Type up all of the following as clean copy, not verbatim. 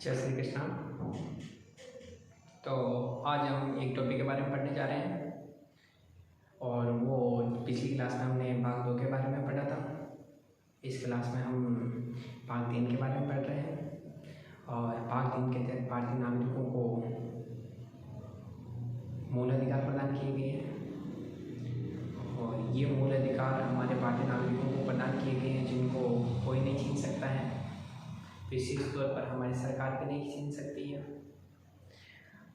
जय श्री कृष्ण। तो आज हम एक टॉपिक के बारे में पढ़ने जा रहे हैं और वो पिछली क्लास में हमने भाग 2 के बारे में पढ़ा था। इस क्लास में हम भाग 3 के बारे में पढ़ रहे हैं और भाग 3 के तहत भारतीय नागरिकों को मूल अधिकार प्रदान किए गए हैं और ये मूल अधिकार हमारे भारतीय नागरिकों को प्रदान किए गए हैं जिनको कोई नहीं छीन सकता है। विशेष तौर पर हमारी सरकार भी नहीं छीन सकती है।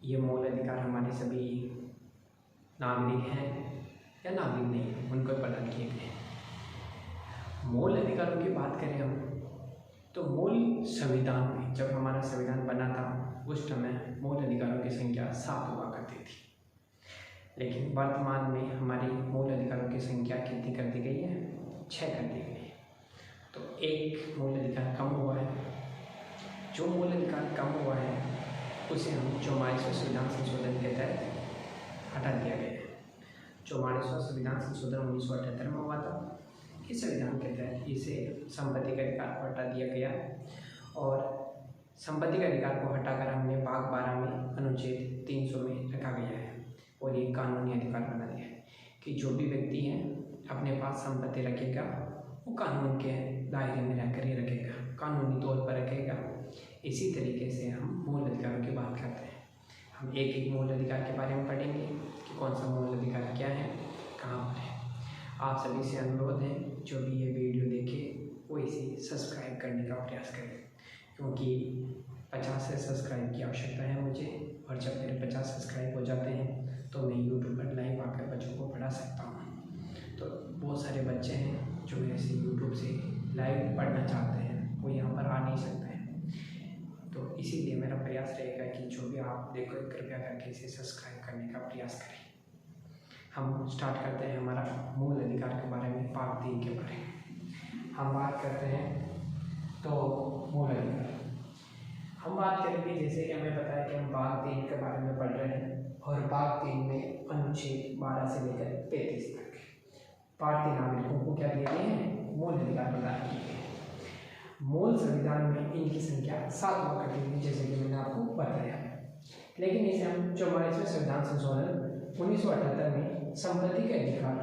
ये मूल अधिकार हमारे सभी नागरिक हैं या नागरिक नहीं उनको प्रदान किए गए हैं। मूल अधिकारों की बात करें हम तो मूल संविधान में जब हमारा संविधान बना था उस समय मूल अधिकारों की संख्या 7 हुआ करती थी, लेकिन वर्तमान में हमारी मूल अधिकारों की संख्या कितनी कर दी गई है? 6 कर दी गई है। तो एक मूल अधिकार कम हुआ है। जो मूल अधिकार कम हुआ है उसे हम 44वां संविधान संशोधन के तहत हटा दिया गया है। 44वां संविधान संशोधन 1978 में हुआ था। इस संविधान के तहत इसे संपत्ति के अधिकार को हटा दिया गया और संपत्ति के अधिकार को हटाकर हमने भाग 12 में अनुच्छेद 300 में रखा गया है और ये कानूनी अधिकार बना दिया है कि जो भी व्यक्ति है अपने पास संपत्ति रखेगा वो कानून के दायरे में रहकर ही रखेगा, कानूनी तौर पर रखेगा। इसी तरीके से हम मूल अधिकारों की बात करते हैं। हम एक एक मूल अधिकार के बारे में पढ़ेंगे कि कौन सा मूल अधिकार क्या है, कहाँ पर है। आप सभी से अनुरोध है जो भी ये वीडियो देखे वो इसे सब्सक्राइब करने का प्रयास करें, क्योंकि 50 से सब्सक्राइब की आवश्यकता है मुझे, और जब मेरे 50 सब्सक्राइब हो जाते हैं तो मैं यूट्यूब पर लाइव आकर बच्चों को पढ़ा सकता हूँ। तो बहुत सारे बच्चे हैं जो मेरे से यूट्यूब से लाइव पढ़ना चाहते हैं, वो यहाँ पर आ नहीं सकते हैं। तो इसीलिए मेरा प्रयास रहेगा कि जो भी आप देखो कृपया करके इसे सब्सक्राइब करने का प्रयास करें। हम स्टार्ट करते हैं हमारा मूल अधिकार के बारे में, भाग 3 के बारे में हम बात करते हैं। तो मूल अधिकार हम बात करेंगे, जैसे कि हमें बताया कि हम भाग 3 के बारे में पढ़ रहे हैं और भाग 3 में अनुच्छेद 12 से लेकर 35 तक भारतीय नागरिकों को क्या दिए गए हैं? मूल अधिकार प्रदान किए गए हैं। मूल संविधान में इनकी संख्या 7 हुआ करती थी, जैसे कि मैंने आपको बताया, लेकिन इसे हम 44वें संविधान संशोधन 1978 में संपत्ति के अधिकार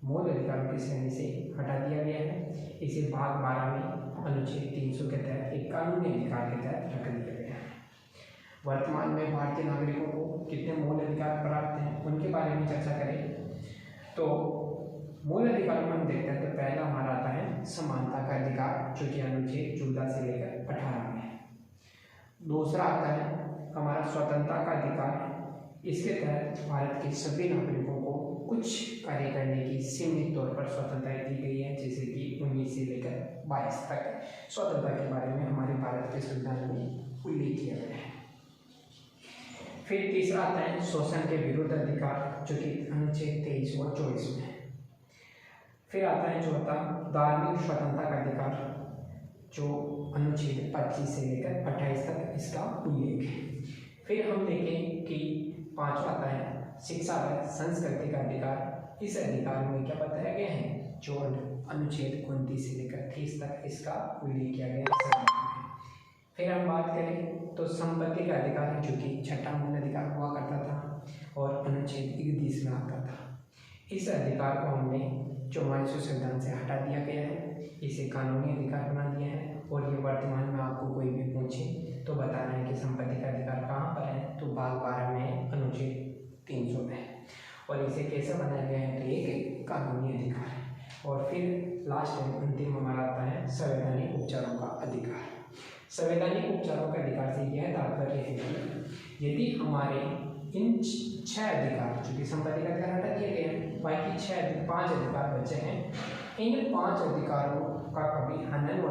मूल अधिकारों की श्रेणी से हटा दिया गया है। इसे भाग 12 में अनुच्छेद 300 के तहत एक कानूनी अधिकार के तहत रख दिया गया है। वर्तमान में भारतीय नागरिकों को कितने मूल अधिकार प्राप्त हैं उनके बारे में चर्चा करें तो मूल अधिकारों में हम देखते हैं तो पहला हमारा आता है समानता का अधिकार, जो कि अनुच्छेद 14 से लेकर 18 में है। दूसरा आता है हमारा स्वतंत्रता का अधिकार। इसके तहत भारत के सभी नागरिकों को कुछ कार्य करने की सीमित तौर पर स्वतंत्रता दी गई है, जैसे कि 19 से लेकर 22 तक स्वतंत्रता के बारे में हमारे भारत के संविधान में उल्लेख किया गया है। फिर तीसरा आता है शोषण के विरुद्ध अधिकार, जो कि अनुच्छेद 23 और 24 में है। फिर आता है चौथा धार्मिक स्वतंत्रता का अधिकार, जो अनुच्छेद 25 से लेकर 28 तक इसका उल्लेख है। फिर हम देखें कि पांचवा आता है शिक्षा व संस्कृति का अधिकार। इस अधिकार में क्या बताया गया है? जो अनुच्छेद 29 से लेकर 30 तक इसका उल्लेख किया गया है। फिर हम बात करें तो संपत्ति का अधिकार, जो कि छठा मूल अधिकार हुआ करता था और अनुच्छेद 31 में आता था। इस अधिकार को हमने 44वें संविधान से हटा दिया गया है, इसे कानूनी अधिकार बना दिया है और ये वर्तमान में आपको कोई भी पूछे तो बताना है कि संपत्ति का अधिकार कहाँ पर है, तो भाग 12 में अनुच्छेद 300 में है और इसे कैसे बनाया गया है? तो एक कानूनी अधिकार है। और फिर लास्ट में अंतिम हमारा आता है संवैधानिक उपचारों का अधिकार। संवैधानिक उपचारों का अधिकार से यह तात्पर्य है कि यदि हमारे इन 6 अधिकार, जो कि संपत्ति का अधिकार हटा दिए गए हैं, बाकी 5 अधिकार बचे हैं, इन 5 अधिकारों का कभी हनन